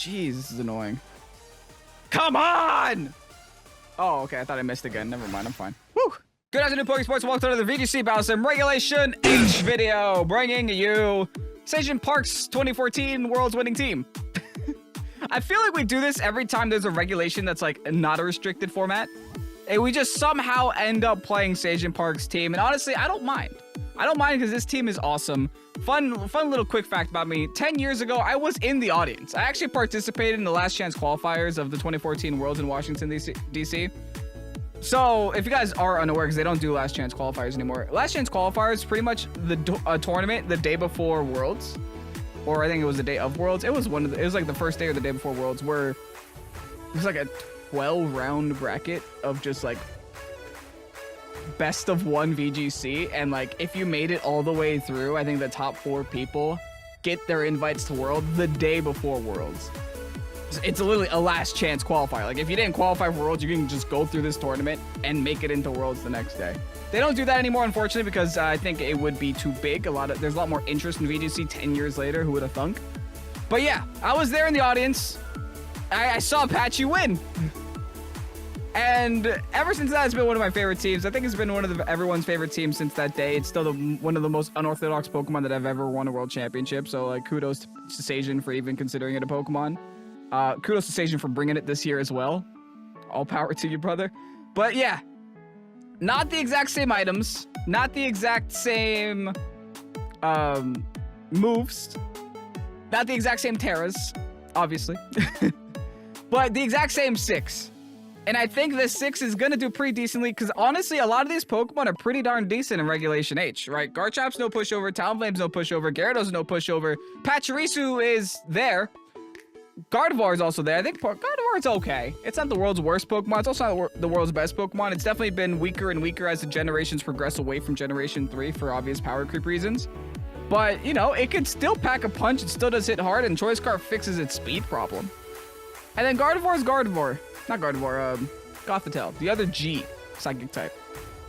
Jeez, this is annoying. Come on! Oh, okay. I thought I missed again. Never mind. I'm fine. Woo! Good afternoon, Pokesports. Welcome to the VGC Battle Sim Regulation H video, bringing you Station Park's 2014 World's winning team. I feel like we do this every time there's a regulation that's like not a restricted format. And we just somehow end up playing Station Park's team. And honestly, I don't mind. I don't mind because this team is awesome. Fun little quick fact about me. 10 years ago, I was in the audience. I actually participated in the last chance qualifiers of the 2014 Worlds in Washington, D.C. So if you guys are unaware, because they don't do last chance qualifiers anymore. Last chance qualifiers is pretty much the tournament the day before Worlds. Or I think it was the day of Worlds. It was it was like the first day or the day before Worlds where it was like a 12-round bracket of just like best of one VGC, and like if you made it all the way through, I think the top 4 people get their invites to World the day before Worlds. It's literally a last chance qualifier. Like if you didn't qualify for Worlds, you can just go through this tournament and make it into Worlds the next day. They don't do that anymore, unfortunately, because I think it would be too big. There's a lot more interest in VGC 10 years later. Who would have thunk? But yeah, I was there in the audience. I saw Patchy win. And ever since that, it's been one of my favorite teams. I think it's been one of everyone's favorite teams since that day. It's still one of the most unorthodox Pokemon that I've ever won a world championship. So like kudos to Sajin for even considering it a Pokemon. Kudos to Sajin for bringing it this year as well. All power to you, brother. But yeah, not the exact same items, not the exact same moves, not the exact same Terras, obviously, but the exact same 6. And I think this 6 is going to do pretty decently because, honestly, a lot of these Pokemon are pretty darn decent in Regulation H, right? Garchomp's no pushover, Talonflame's no pushover, Gyarados no pushover, Pachirisu is there, Gardevoir is also there. I think Gardevoir is okay. It's not the world's worst Pokemon. It's also not the world's best Pokemon. It's definitely been weaker and weaker as the generations progress away from Generation 3 for obvious power creep reasons. But, you know, it could still pack a punch. It still does hit hard, and Choice Scarf fixes its speed problem. And then Gardevoir is Gardevoir. Not Gardevoir, Gothitelle, the other G psychic type.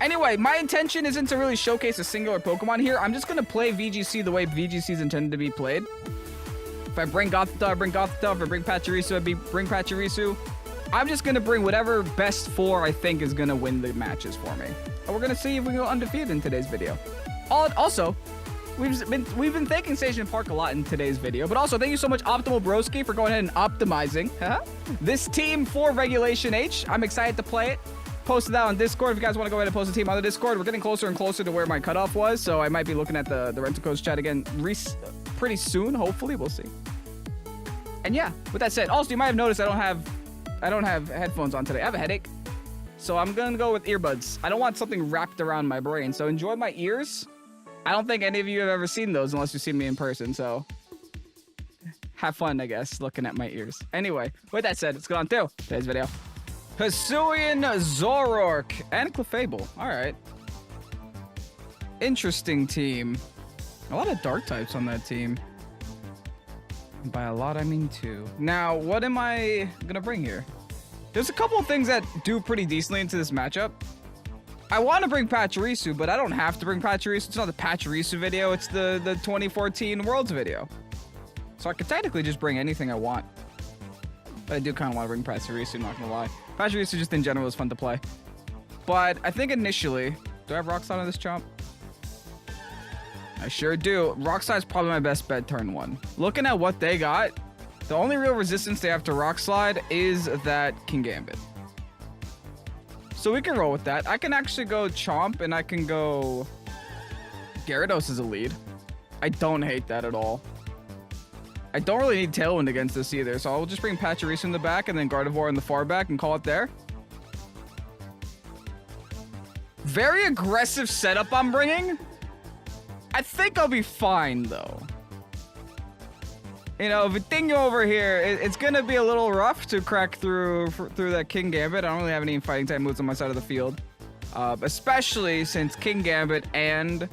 Anyway, my intention isn't to really showcase a singular Pokemon here. I'm just going to play VGC the way VGC is intended to be played. If I bring Gothitelle, I bring Gothitelle. If I bring Pachirisu, I bring Pachirisu. I'm just going to bring whatever best 4 I think is going to win the matches for me. And we're going to see if we go undefeated in today's video. Also, we've been thanking Station Park a lot in today's video, but also thank you so much, Optimal Broski, for going ahead and optimizing this team for Regulation H. I'm excited to play it. Posted that on Discord. If you guys want to go ahead and post a team on the Discord, we're getting closer and closer to where my cutoff was, so I might be looking at the rental coach chat again pretty soon. Hopefully, we'll see. And yeah, with that said, also you might have noticed I don't have headphones on today. I have a headache, so I'm gonna go with earbuds. I don't want something wrapped around my brain, so enjoy my ears. I don't think any of you have ever seen those unless you've seen me in person, so have fun, I guess, looking at my ears. Anyway, with that said, let's get on to today's video. Hisuian, Zoroark, and Clefable. All right. Interesting team. A lot of dark types on that team. And by a lot, I mean 2. Now, what am I going to bring here? There's a couple of things that do pretty decently into this matchup. I want to bring Pachirisu, but I don't have to bring Pachirisu. It's not the Pachirisu video. It's the 2014 Worlds video. So I could technically just bring anything I want. But I do kind of want to bring Pachirisu, not going to lie. Pachirisu just in general is fun to play. But I think initially... Do I have Rock Slide on this chomp? I sure do. Rock Slide is probably my best bet turn 1. Looking at what they got, the only real resistance they have to Rock Slide is that King Gambit. So we can roll with that. I can actually go Chomp, and I can go Gyarados as a lead. I don't hate that at all. I don't really need Tailwind against this either, so I'll just bring Pachirisu in the back and then Gardevoir in the far back and call it there. Very aggressive setup I'm bringing. I think I'll be fine, though. You know, Vitinho over here, it's going to be a little rough to crack through that King Gambit. I don't really have any fighting type moves on my side of the field. Especially since King Gambit and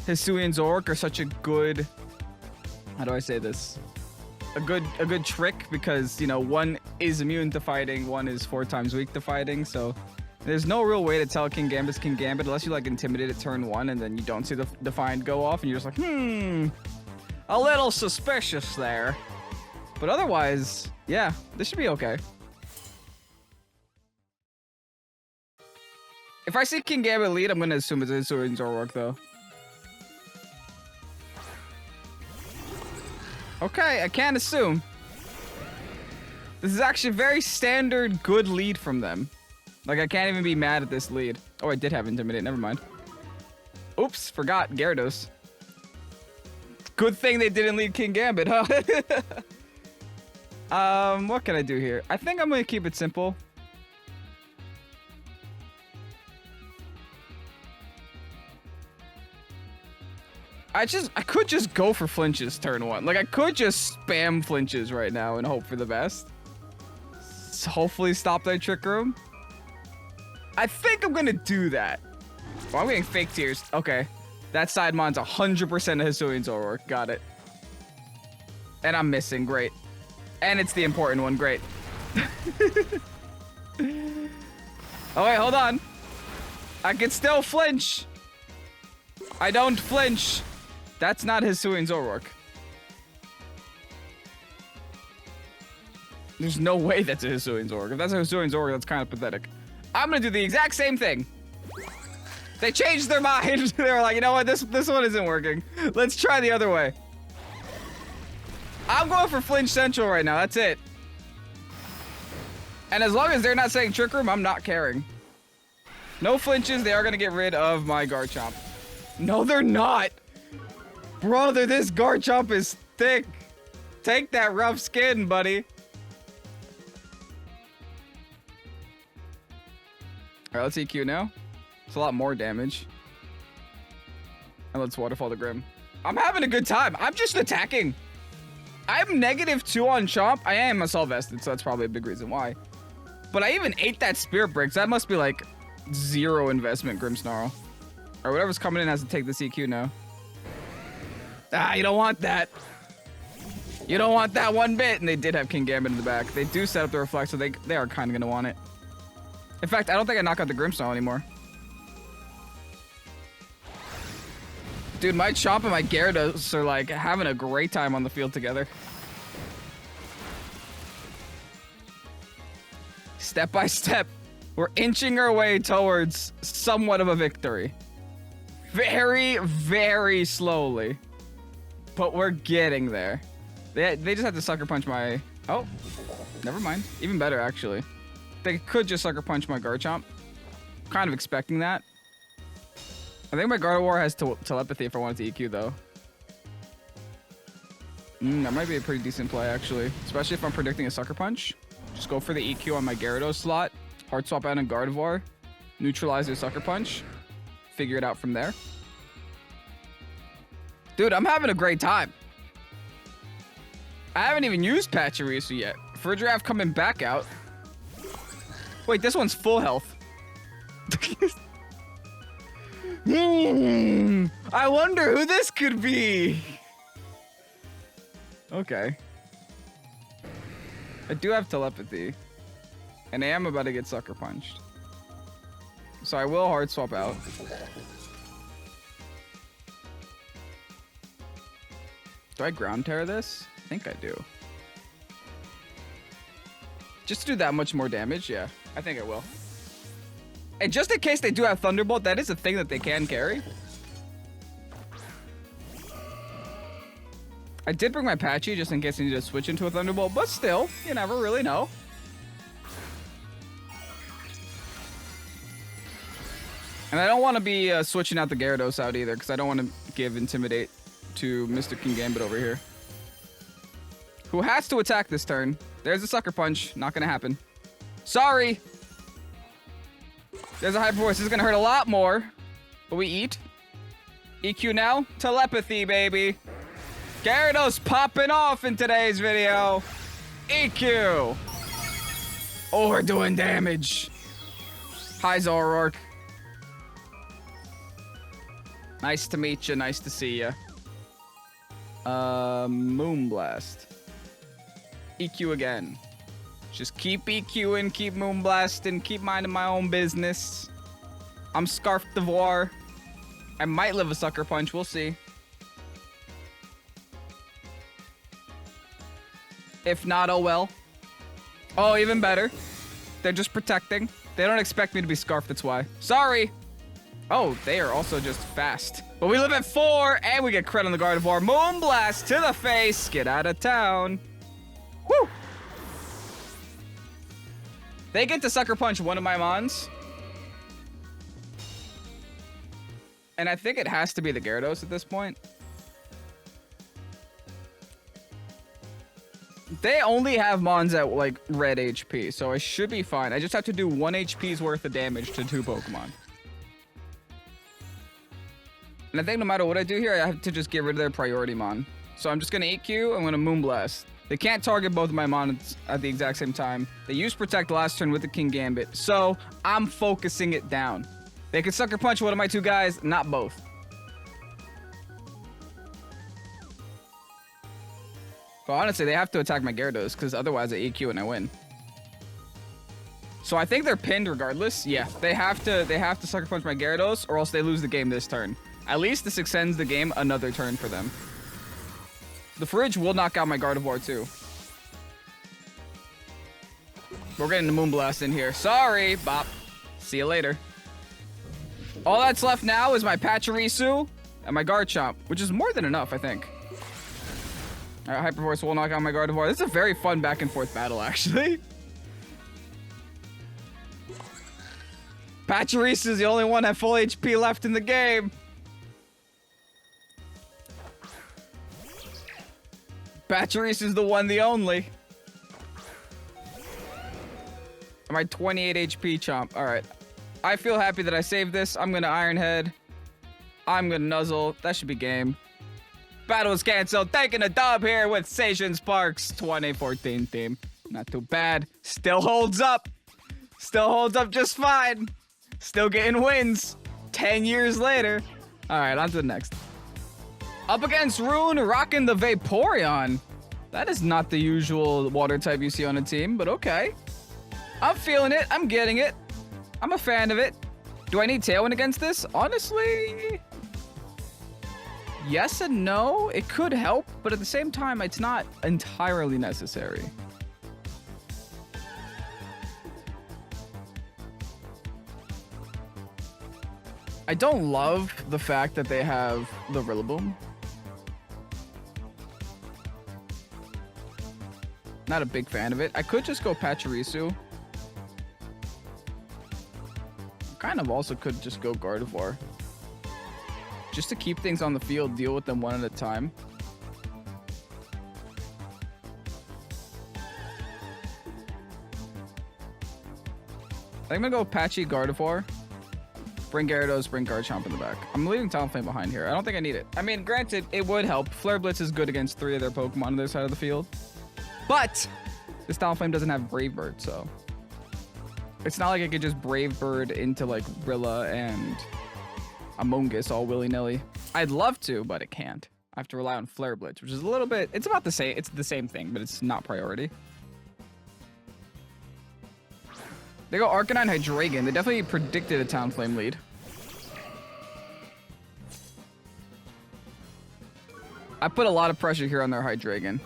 Hisuian Zoroark are such a good... How do I say this? A good trick because, you know, one is immune to fighting, one is 4 times weak to fighting, so... There's no real way to tell King Gambit's King Gambit unless you, like, intimidate at turn 1 and then you don't see the Defiant go off and you're just like, a little suspicious there. But otherwise, yeah, this should be okay. If I see King Gambit lead, I'm gonna assume it's Hisuian Zoroark though. Okay, I can't assume. This is actually a very standard good lead from them. Like, I can't even be mad at this lead. Oh, I did have Intimidate, never mind. Oops, forgot Gyarados. Good thing they didn't lead King Gambit, huh? What can I do here? I think I'm gonna keep it simple. I could just go for flinches turn one. Like, I could just spam flinches right now and hope for the best. So hopefully stop that Trick Room. I think I'm gonna do that. Oh, I'm getting fake tears. Okay. That Sidemon's 100% a Hisuian Zoroark. Got it. And I'm missing. Great. And it's the important one. Great. Oh, wait. Hold on. I can still flinch. I don't flinch. That's not Hisuian Zoroark. There's no way that's a Hisuian Zoroark. If that's a Hisuian Zoroark, that's kind of pathetic. I'm gonna do the exact same thing. They changed their mind. They were like, you know what? This one isn't working. Let's try the other way. I'm going for Flinch Central right now. That's it. And as long as they're not saying Trick Room, I'm not caring. No flinches. They are gonna get rid of my Garchomp. No, they're not. Brother, this Garchomp is thick. Take that rough skin, buddy. All right, let's EQ now. It's a lot more damage. And let's Waterfall the Grim. I'm having a good time. I'm just attacking. I'm -2 on Chomp. I am Assault Vested, so that's probably a big reason why. But I even ate that Spirit Break, so that must be like 0 investment Grimmsnarl. Or whatever's coming in has to take the EQ now. Ah, you don't want that. You don't want that one bit. And they did have King Gambit in the back. They do set up the Reflect, so they are kind of going to want it. In fact, I don't think I knock out the Grimmsnarl anymore. Dude, my Chomp and my Gyarados are like having a great time on the field together. Step by step, we're inching our way towards somewhat of a victory. Very, very slowly. But we're getting there. They just have to Sucker Punch my... Oh, never mind. Even better, actually. They could just Sucker Punch my Garchomp. Kind of expecting that. I think my Gardevoir has telepathy if I wanted to EQ, though. That might be a pretty decent play, actually. Especially if I'm predicting a Sucker Punch. Just go for the EQ on my Gyarados slot. Hard swap out on Gardevoir. Neutralize their Sucker Punch. Figure it out from there. Dude, I'm having a great time. I haven't even used Pachirisu yet. Furdraft coming back out. Wait, this one's full health. I wonder who this could be. Okay. I do have telepathy. And I am about to get Sucker Punched. So I will hard swap out. Do I Ground Tear this? I think I do. Just to do that much more damage? Yeah, I think I will. And just in case they do have Thunderbolt, that is a thing that they can carry. I did bring my Patchy just in case I need to switch into a Thunderbolt, but still, you never really know. And I don't want to be switching out the Gyarados out either, because I don't want to give Intimidate to Mr. King Gambit over here. Who has to attack this turn. There's a Sucker Punch. Not going to happen. Sorry. There's a Hyper Voice. This is going to hurt a lot more. But we eat. EQ now. Telepathy, baby. Gyarados popping off in today's video. EQ. Oh, we're doing damage. Hi, Zoroark. Nice to meet you. Nice to see you. Moonblast. EQ again. Just keep EQing, keep Moonblasting, keep minding my own business. I'm Scarf Devoir. I might live a Sucker Punch. We'll see. If not, oh well. Oh, even better. They're just protecting. They don't expect me to be scarfed, that's why. Sorry. Oh, they are also just fast. But we live at 4, and we get crit on the Gardevoir. Moonblast to the face. Get out of town. Woo! They get to Sucker Punch one of my Mons. And I think it has to be the Gyarados at this point. They only have Mons at, like, red HP, so I should be fine. I just have to do 1 HP's worth of damage to 2 Pokemon. And I think no matter what I do here, I have to just get rid of their priority Mon. So I'm just going to EQ, I'm going to Moonblast. They can't target both of my Mons at the exact same time. They used Protect last turn with the King Gambit, so I'm focusing it down. They could Sucker Punch one of my 2 guys, not both. But honestly, they have to attack my Gyarados, because otherwise I EQ and I win. So I think they're pinned regardless. Yeah, they have to Sucker Punch my Gyarados, or else they lose the game this turn. At least this extends the game another turn for them. The Fridge will knock out my Gardevoir too. We're getting the Moonblast in here. Sorry, Bop. See you later. All that's left now is my Pachirisu and my Garchomp, which is more than enough, I think. All right, Hyper Voice will knock out my Gardevoir. This is a very fun back and forth battle, actually. Pachirisu is the only one at full HP left in the game. Pachirisu is the one, the only. My 28 HP Chomp. All right. I feel happy that I saved this. I'm going to Iron Head. I'm going to Nuzzle. That should be game. Battle is canceled. Taking a dub here with Seishin Sparks 2014 team. Not too bad. Still holds up. Still holds up just fine. Still getting wins. 10 years later. All right, on to the next. Up against Rune, rocking the Vaporeon. That is not the usual water type you see on a team, but okay. I'm feeling it. I'm getting it. I'm a fan of it. Do I need Tailwind against this? Honestly, yes and no. It could help, but at the same time, it's not entirely necessary. I don't love the fact that they have the Rillaboom. Not a big fan of it. I could just go Pachirisu. Kind of also could just go Gardevoir. Just to keep things on the field, deal with them one at a time. I think I'm gonna go Patchy Gardevoir. Bring Gyarados, bring Garchomp in the back. I'm leaving Talonflame behind here. I don't think I need it. I mean, granted, it would help. Flare Blitz is good against 3 of their Pokemon on their side of the field. But this Talonflame doesn't have Brave Bird, so it's not like I could just Brave Bird into like Rilla and Amoonguss all willy-nilly. I'd love to, but it can't. I have to rely on Flare Blitz, which is a little bit, it's about the same, it's the same thing, but it's not priority. They go Arcanine Hydreigon. They definitely predicted a Talonflame lead. I put a lot of pressure here on their Hydreigon,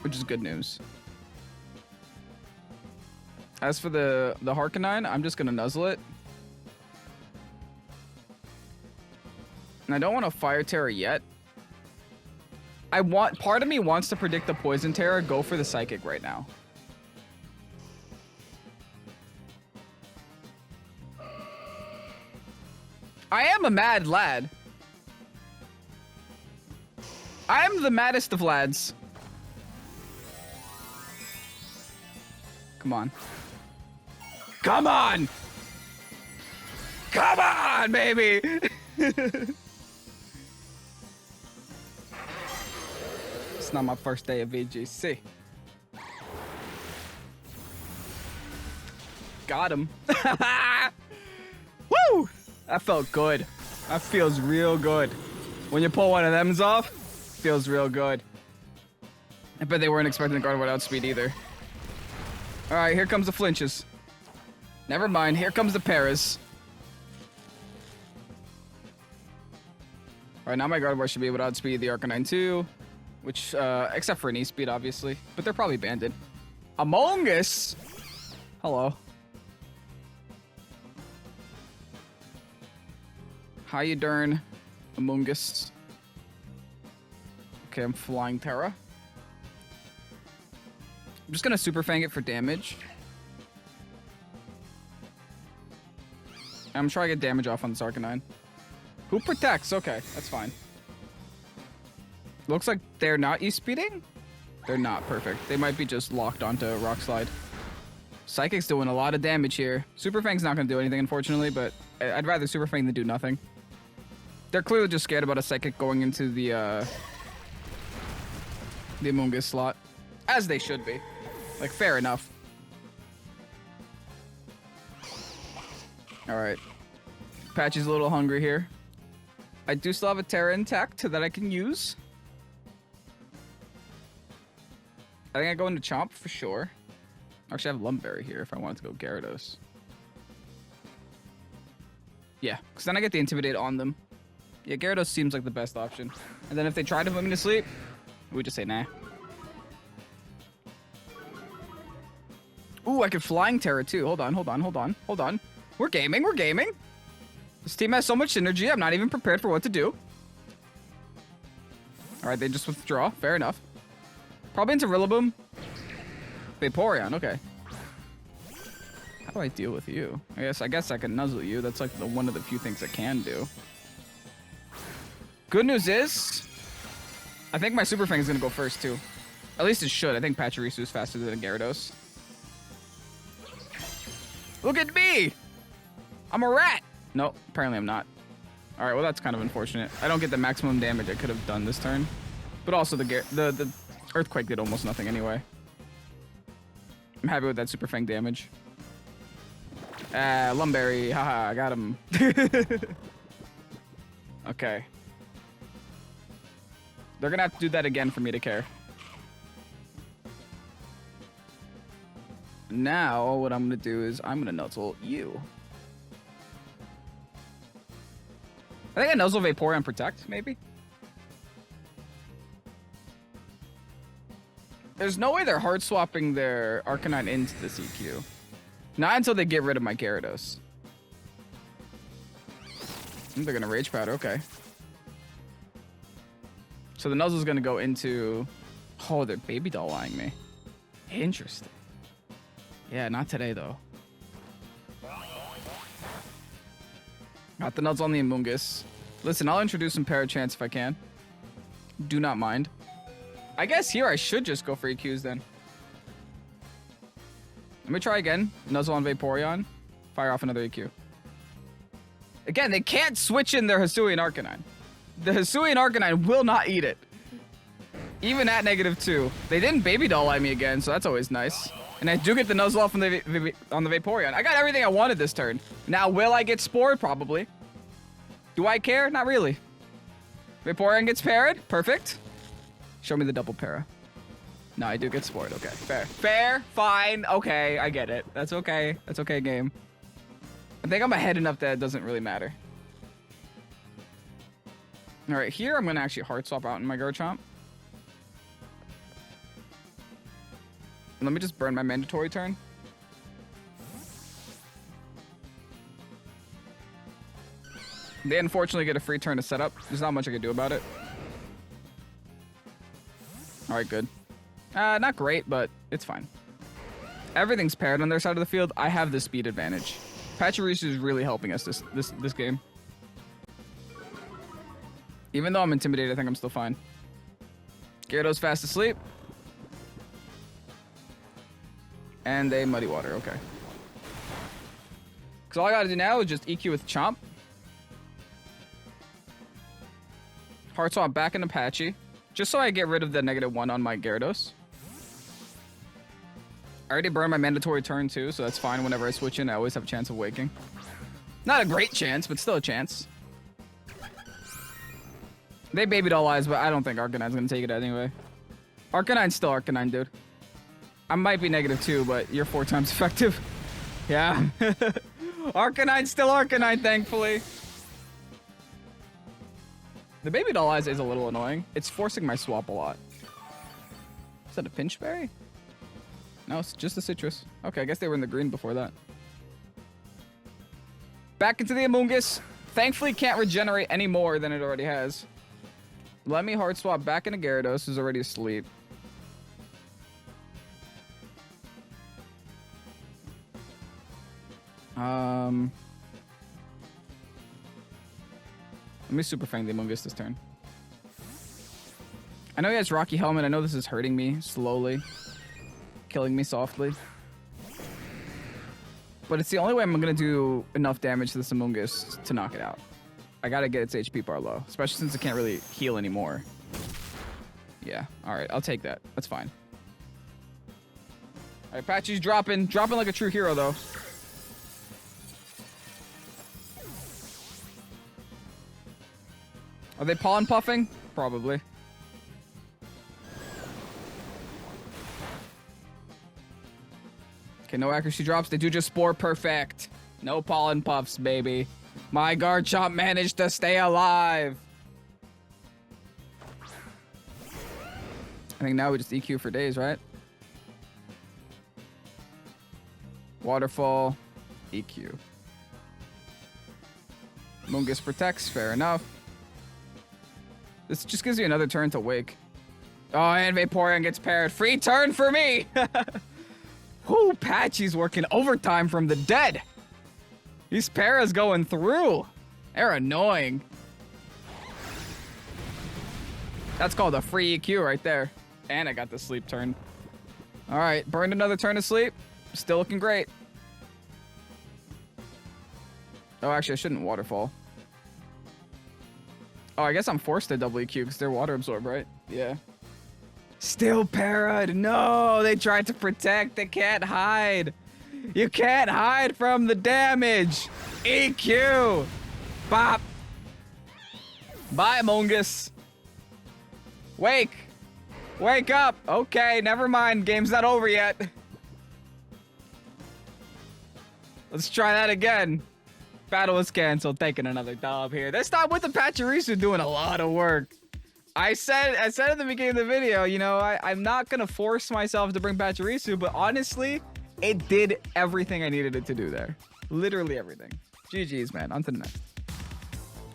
which is good news. As for the Harkonine, I'm just gonna Nuzzle it. And I don't want to Fire Terror yet. Part of me wants to predict the Poison Terror, go for the Psychic right now. I am a mad lad. I am the maddest of lads. Come on. Come on! Come on, baby! It's not my first day of VGC. Got him. Woo! That felt good. That feels real good. When you pull one of them off, feels real good. I bet they weren't expecting the Gardevoir to outspeed either. All right, here comes the flinches. Never mind, here comes the Paras. All right, now my Gardevoir should be able to outspeed the Arcanine too. which, except for an E-Speed, obviously. But they're probably banded. Among Us? Hello. How you doing, Among Us? Okay, I'm flying Terra. I'm just gonna Super Fang it for damage. I'm trying to get damage off on this Arcanine. Who protects? Okay, that's fine. Looks like they're not E-speeding? They're not. Perfect. They might be just locked onto Rock Slide. Psychic's doing a lot of damage here. Super Fang's not going to do anything, unfortunately, but I'd rather Super Fang than do nothing. They're clearly just scared about a Psychic going into the Amoonguss slot. As they should be. Like, fair enough. Alright. Patchy's a little hungry here. I do still have a Terra intact that I can use. I think I go into Chomp for sure. Actually, I have Lumberry here if I wanted to go Gyarados. Yeah, because then I get the Intimidate on them. Yeah, Gyarados seems like the best option. And then if they try to put me to sleep, we just say nah. Ooh, I could Flying Terra too. Hold on. We're gaming. This team has so much synergy, I'm not even prepared for what to do. Alright, they just withdraw. Fair enough. Probably into Rillaboom. Vaporeon, okay. How do I deal with you? I guess I can nuzzle you. That's like one of the few things I can do. Good news is, I think my Super Fang is gonna go first too. At least it should. I think Pachirisu is faster than Gyarados. Look at me! I'm a rat! No, apparently I'm not. Alright, well that's kind of unfortunate. I don't get the maximum damage I could have done this turn. But also the Earthquake did almost nothing anyway. I'm happy with that Super Fang damage. Lumberry, haha, I got him. Okay. They're gonna have to do that again for me to care. Now, what I'm gonna do is I'm gonna nuzzle you. I think I nuzzle Vaporeon Protect, maybe? There's no way they're hard swapping their Arcanine into the CQ. Not until they get rid of my Gyarados. They're gonna Rage Powder, okay. So the nuzzle's gonna go into... Oh, they're Baby Doll-eyeing me. Interesting. Yeah, not today, though. Got the nuzzle on the Amoonguss. Listen, I'll introduce some Parachance if I can. Do not mind. I guess here I should just go for EQs then. Let me try again. Nuzzle on Vaporeon. Fire off another EQ. Again, they can't switch in their Hisuian Arcanine. The Hisuian Arcanine will not eat it. Even at -2. They didn't Baby Doll-eye me again, so that's always nice. And I do get the nuzzle off on the Vaporeon. I got everything I wanted this turn. Now, will I get Spored? Probably. Do I care? Not really. Vaporeon gets parried. Perfect. Show me the double para. No, I do get Spored. Okay, fair. Fair, fine, okay, I get it. That's okay. That's okay, game. I think I'm ahead enough that it doesn't really matter. All right, here I'm gonna actually hard swap out in my Garchomp. Let me just burn my mandatory turn. They unfortunately get a free turn to set up. There's not much I can do about it. All right, good. Not great, but it's fine. Everything's paired on their side of the field. I have the speed advantage. Pachirisu is really helping us this game. Even though I'm intimidated, I think I'm still fine. Gyarados fast asleep. And a Muddy Water, okay. Because all I gotta do now is just EQ with Chomp. Hard Swap back into Patchy. Just so I get rid of the -1 on my Gyarados. I already burned my mandatory turn too, so that's fine. Whenever I switch in, I always have a chance of waking. Not a great chance, but still a chance. They Baby Doll eyes, but I don't think Arcanine's gonna take it anyway. Arcanine's still Arcanine, dude. I might be -2, but you're 4 times effective. Yeah. Arcanine's still Arcanine, thankfully. The Baby Doll eyes is a little annoying. It's forcing my swap a lot. Is that a pinch berry? No, it's just a citrus. Okay, I guess they were in the green before that. Back into the Amoonguss. Thankfully, can't regenerate any more than it already has. Let me hard swap back into Gyarados, who's already asleep. Let me Super Fang the Amoonguss this turn. I know he has Rocky Helmet. I know this is hurting me slowly. Killing me softly. But it's the only way I'm going to do enough damage to this Amoonguss to knock it out. I got to get its HP bar low. Especially since it can't really heal anymore. Yeah. Alright. I'll take that. That's fine. Alright. Patchy's dropping. Dropping like a true hero, though. Are they pollen puffing? Probably. Okay, no accuracy drops. They do just spore perfect. No pollen puffs, baby. My Garchomp managed to stay alive. I think now we just EQ for days, right? Waterfall. EQ. Amoonguss protects. Fair enough. This just gives you another turn to wake. Oh, and Vaporeon gets paired. Free turn for me! Whoo, Patchy's working overtime from the dead. These paras going through. They're annoying. That's called a free EQ right there. And I got the sleep turn. All right, burned another turn of sleep. Still looking great. Oh, actually, I shouldn't waterfall. Oh, I guess I'm forced to double EQ because they're water absorb, right? Yeah. Still para'd. No, they tried to protect. They can't hide. You can't hide from the damage. EQ. Bop. Bye, Amoonguss. Wake. Wake up. Okay, never mind. Game's not over yet. Let's try that again. Battle was canceled. Taking another dub here. This time with the Pachirisu doing a lot of work. I said at the beginning of the video, you know, I'm not going to force myself to bring Pachirisu, but honestly, it did everything I needed it to do there. Literally everything. GG's, man. On to the next.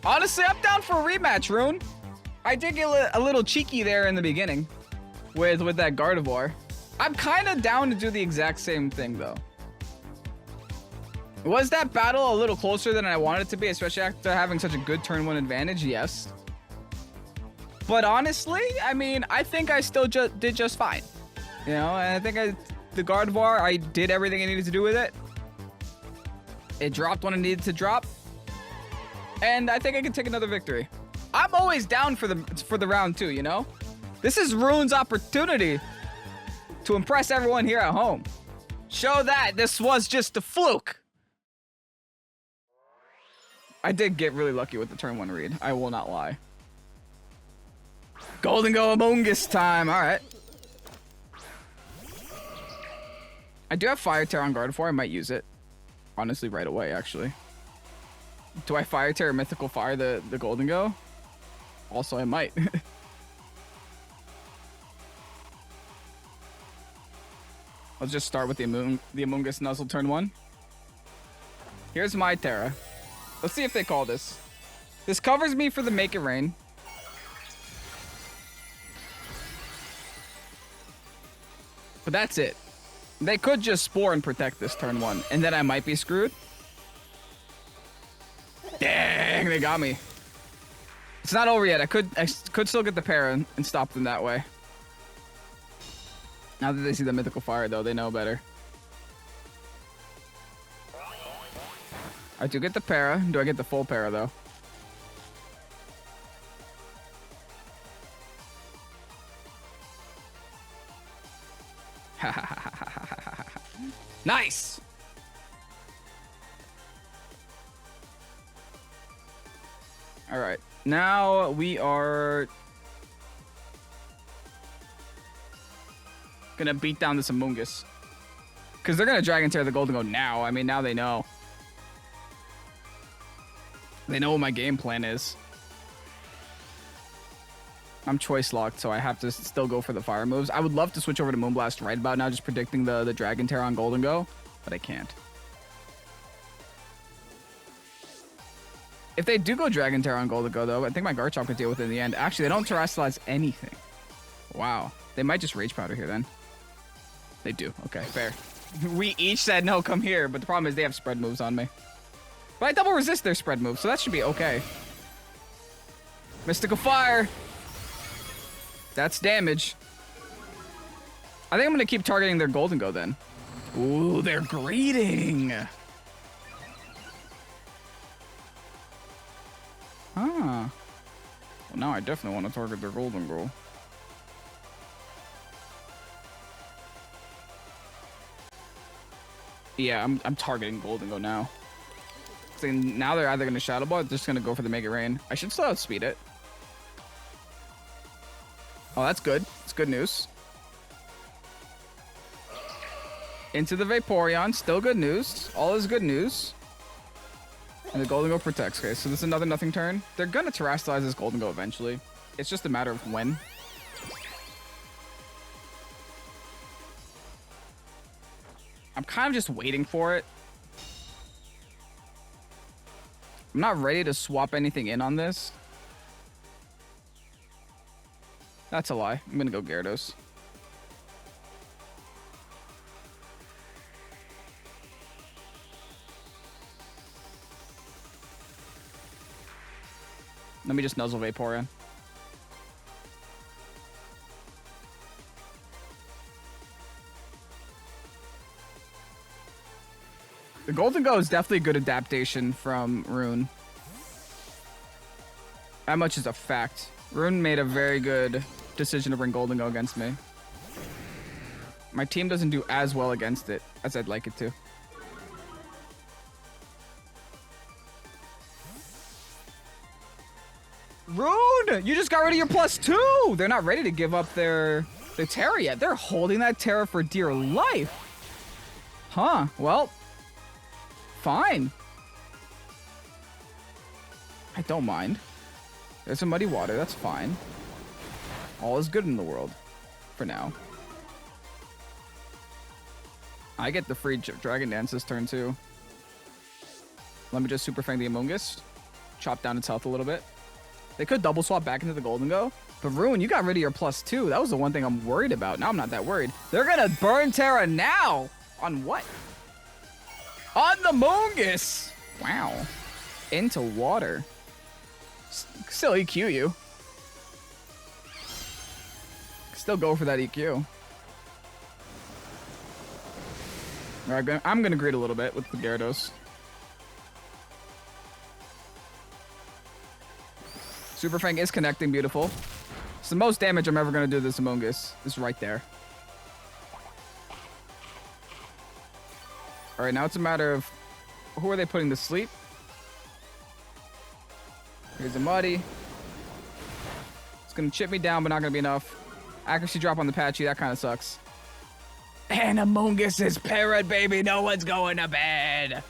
Honestly, I'm down for a rematch, Rune. I did get a little cheeky there in the beginning with that Gardevoir. I'm kind of down to do the exact same thing, though. Was that battle a little closer than I wanted it to be, especially after having such a good turn one advantage? Yes. But honestly, I mean, I think I still did just fine. You know, and I think the Gardevoir, I did everything I needed to do with it. It dropped when it needed to drop. And I think I can take another victory. I'm always down for the round two, you know? This is Rune's opportunity to impress everyone here at home. Show that this was just a fluke. I did get really lucky with the turn one read. I will not lie. Golden Go Amoonguss time. All right. I do have Fire Tear on Gardevoir. I might use it. Honestly, right away, actually. Do I Fire Tear or Mythical Fire the Golden Go? Also, I might. Let's just start with the Amoonguss Nuzzle turn one. Here's my Terra. Let's see if they call this. This covers me for the Make It Rain. But that's it. They could just Spore and protect this turn one, and then I might be screwed. Dang, they got me. It's not over yet. I could still get the Para and stop them that way. Now that they see the Mythical Fire, though, they know better. I do get the Para. Do I get the full Para, though? Nice! Alright. Now we are gonna beat down this Amoonguss. Because they're gonna Dragon Tear the Golden Go now. I mean, now they know. They know what my game plan is. I'm choice locked, so I have to still go for the fire moves. I would love to switch over to Moonblast right about now, just predicting the Dragon Terror on Golden Go, but I can't. If they do go Dragon Terror on Golden Go, though, I think my Garchomp could deal with it in the end. Actually, they don't Terrestrialize anything. Wow. They might just Rage Powder here, then. They do. Okay, fair. We each said, no, come here, but the problem is they have spread moves on me. But I double resist their spread moves, so that should be okay. Mystical Fire. That's damage. I think I'm going to keep targeting their Golden Go, then. Ooh, they're greeting. Well, now I definitely want to target their Golden Go. Yeah, I'm targeting Golden Go now. So now they're either going to Shadow Ball or they're just going to go for the Mega Rain. I should still outspeed it. Oh, that's good. It's good news. Into the Vaporeon. Still good news. All is good news. And the Golden Go protects. Okay, so this is another nothing turn. They're going to Terrestrialize this Golden Go eventually. It's just a matter of when. I'm kind of just waiting for it. I'm not ready to swap anything in on this. That's a lie. I'm going to go Gyarados. Let me just Nuzzle Vaporeon. The Golden Go is definitely a good adaptation from Rune. That much is a fact. Rune made a very good decision to bring Golden Go against me. My team doesn't do as well against it as I'd like it to. Rune! You just got rid of your +2! They're not ready to give up their Terra yet. They're holding that Terra for dear life. Huh. Well, fine. I don't mind. There's some Muddy Water. That's fine. All is good in the world. For now. I get the free Dragon Dance this turn, too. Let me just Super Fang the Amoonguss. Chop down its health a little bit. They could double swap back into the Golden Go. But Rune, you got rid of your +2. That was the one thing I'm worried about. Now I'm not that worried. They're going to burn Terra now. On what? On the Amoonguss. Wow. Into water. Still EQ you. Still go for that EQ. All right, I'm going to greet a little bit with the Gyarados. Super Fang is connecting, beautiful. It's the most damage I'm ever going to do to this Amoonguss. Is right there. All right, now it's a matter of who are they putting to sleep? Here's a Muddy. It's going to chip me down, but not going to be enough. Accuracy drop on the Patchy. That kind of sucks. And Amoonguss is parrot, baby. No one's going to bed.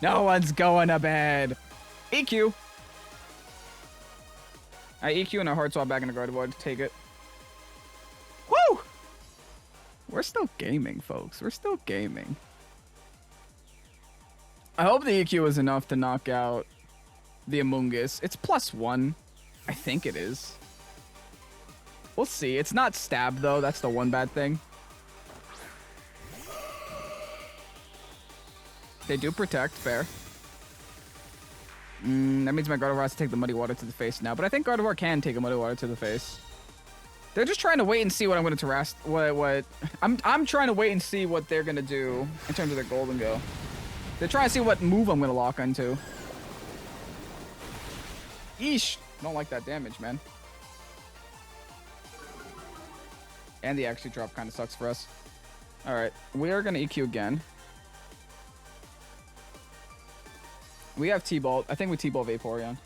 No one's going to bed. EQ. I EQ and a hard swap back in the Gardevoir to take it. Woo! We're still gaming, folks. We're still gaming. I hope the EQ is enough to knock out the Amoonguss. It's +1. I think it is. We'll see. It's not stab, though. That's the one bad thing. They do protect. Fair. That means my Gardevoir has to take the Muddy Water to the face now. But I think Gardevoir can take a Muddy Water to the face. They're just trying to wait and see what I'm going to terrest. I'm trying to wait and see what they're going to do in terms of their Golden Go. They're trying to see what move I'm going to lock onto. Yeesh. Don't like that damage, man. And the actually drop kind of sucks for us. All right. We are going to EQ again. We have T-Ball. I think we T-Ball Vaporeon.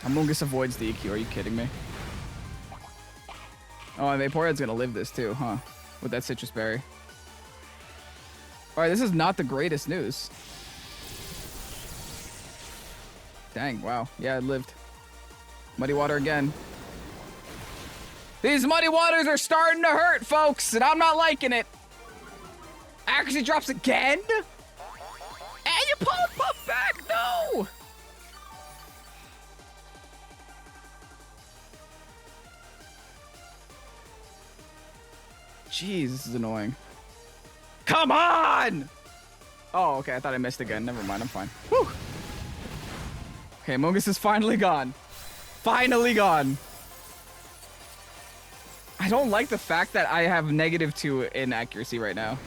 Amoonguss avoids the EQ. Are you kidding me? Oh, and Vaporeon's going to live this too, huh? With that Citrus Berry. All right, this is not the greatest news. Dang, wow. Yeah, it lived. Muddy water again. These muddy waters are starting to hurt, folks, and I'm not liking it. Accuracy drops again? And you pull up back, no! Jeez, this is annoying. Come on! Oh, okay, I thought I missed again. Never mind, I'm fine. Whew. Okay, Mogus is finally gone. Finally gone. I don't like the fact that I have -2 in accuracy right now.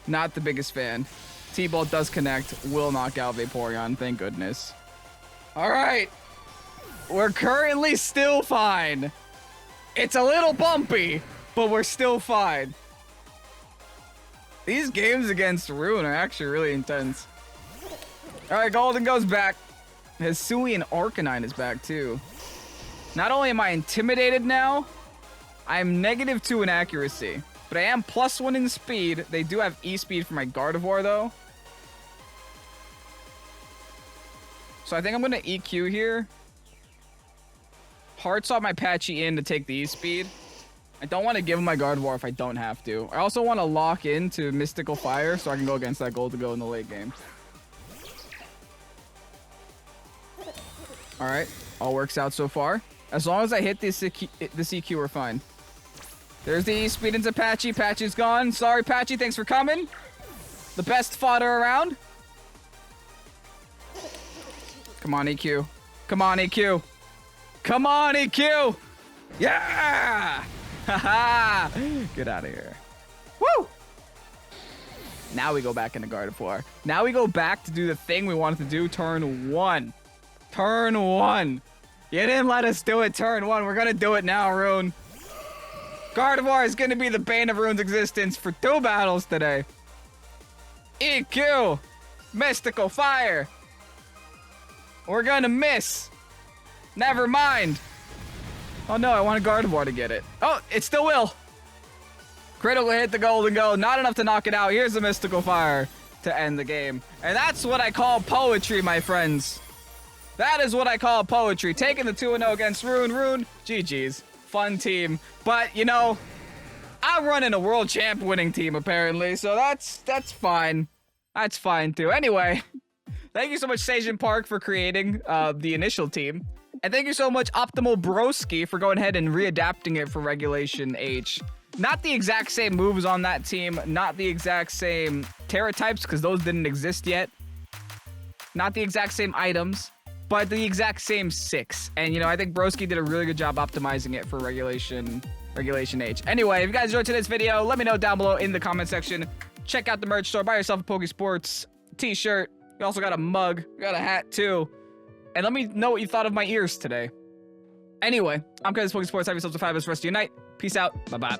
Not the biggest fan. T-Ball does connect. Will knock out Vaporeon, thank goodness. Alright. We're currently still fine. It's a little bumpy, but we're still fine. These games against Rune are actually really intense. Alright, Golden goes back. Hisui and Arcanine is back too. Not only am I intimidated now, I'm -2 in accuracy, but I am +1 in speed. They do have E-speed for my Gardevoir though. So I think I'm gonna EQ here. Hard swap my Patchy in to take the E-speed. I don't want to give him my Gardevoir if I don't have to. I also want to lock into Mystical Fire so I can go against that Gold-to-Go in the late game. Alright, all works out so far. As long as I hit this EQ, we're fine. There's the E-speed into Patchy. Patchy's gone. Sorry, Patchy, thanks for coming. The best fodder around. Come on, EQ. Come on, EQ. Come on, EQ! Yeah! Haha! Get out of here. Woo! Now we go back into Gardevoir. Now we go back to do the thing we wanted to do turn 1. Turn 1. You didn't let us do it turn 1. We're gonna do it now, Rune. Gardevoir is gonna be the bane of Rune's existence for 2 battles today. EQ! Mystical Fire! We're gonna miss. Never mind. Oh no, I want a Gardevoir to get it. Oh, it still will. Critical hit the Golden Go. Not enough to knock it out. Here's the Mystical Fire to end the game. And that's what I call poetry, my friends. That is what I call poetry. Taking the 2-0 against Rune. Rune, GG's. Fun team. But, you know, I'm running a world champ winning team, apparently. So that's fine. That's fine, too. Anyway, thank you so much, Sajin Park, for creating the initial team. And thank you so much, Optimal Broski, for going ahead and readapting it for Regulation H. Not the exact same moves on that team. Not the exact same Terra types, because those didn't exist yet. Not the exact same items, but the exact same 6. And, you know, I think Broski did a really good job optimizing it for Regulation H. Anyway, if you guys enjoyed today's video, let me know down below in the comment section. Check out the merch store. Buy yourself a Pokesports t-shirt. You also got a mug. You got a hat, too. And let me know what you thought of my ears today. Anyway, I'm Pokesports. Have yourselves a fabulous rest of your night. Peace out. Bye-bye.